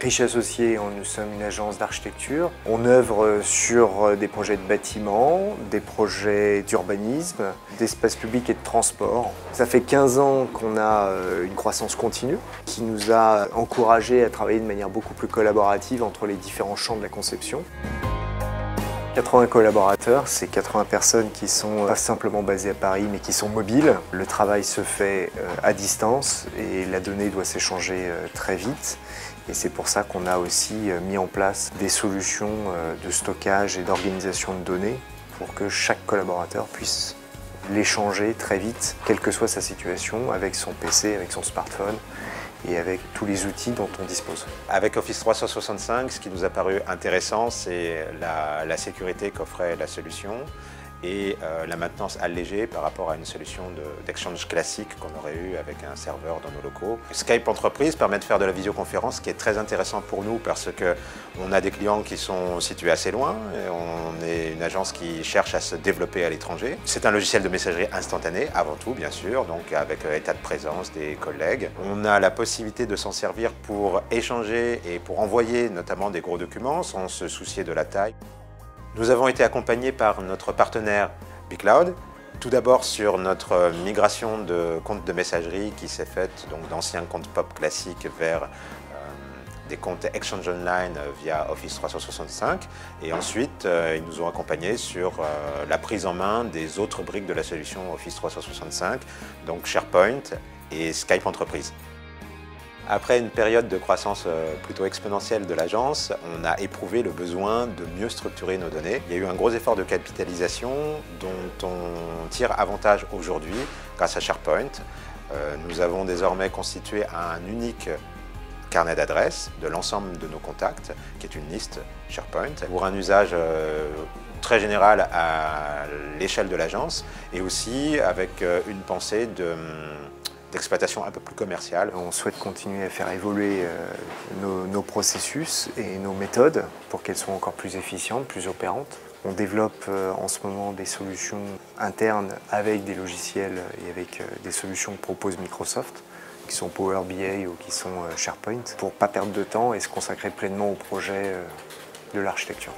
Riche Associés, nous sommes une agence d'architecture. On œuvre sur des projets de bâtiments, des projets d'urbanisme, d'espace public et de transport. Ça fait 15 ans qu'on a une croissance continue qui nous a encouragés à travailler de manière beaucoup plus collaborative entre les différents champs de la conception. 80 collaborateurs, c'est 80 personnes qui sont pas simplement basées à Paris mais qui sont mobiles. Le travail se fait à distance et la donnée doit s'échanger très vite. Et c'est pour ça qu'on a aussi mis en place des solutions de stockage et d'organisation de données pour que chaque collaborateur puisse l'échanger très vite, quelle que soit sa situation, avec son PC, avec son smartphone et avec tous les outils dont on dispose. Avec Office 365, ce qui nous a paru intéressant, c'est la sécurité qu'offrait la solution et la maintenance allégée par rapport à une solution d'Exchange classique qu'on aurait eu avec un serveur dans nos locaux. Skype Entreprise permet de faire de la visioconférence, ce qui est très intéressant pour nous parce qu'on a des clients qui sont situés assez loin, et on est une agence qui cherche à se développer à l'étranger. C'est un logiciel de messagerie instantanée, avant tout bien sûr, donc avec état de présence des collègues. On a la possibilité de s'en servir pour échanger et pour envoyer notamment des gros documents sans se soucier de la taille. Nous avons été accompagnés par notre partenaire BeCloud, tout d'abord sur notre migration de comptes de messagerie qui s'est faite d'anciens comptes POP classiques vers des comptes Exchange Online via Office 365 et ensuite ils nous ont accompagnés sur la prise en main des autres briques de la solution Office 365, donc SharePoint et Skype Entreprise. Après une période de croissance plutôt exponentielle de l'agence, on a éprouvé le besoin de mieux structurer nos données. Il y a eu un gros effort de capitalisation dont on tire avantage aujourd'hui grâce à SharePoint. Nous avons désormais constitué un unique carnet d'adresses de l'ensemble de nos contacts, qui est une liste SharePoint, pour un usage très général à l'échelle de l'agence et aussi avec une pensée d'exploitation un peu plus commerciale. On souhaite continuer à faire évoluer nos processus et nos méthodes pour qu'elles soient encore plus efficientes, plus opérantes. On développe en ce moment des solutions internes avec des logiciels et avec des solutions que propose Microsoft, qui sont Power BI ou qui sont SharePoint, pour ne pas perdre de temps et se consacrer pleinement au projet de l'architecture.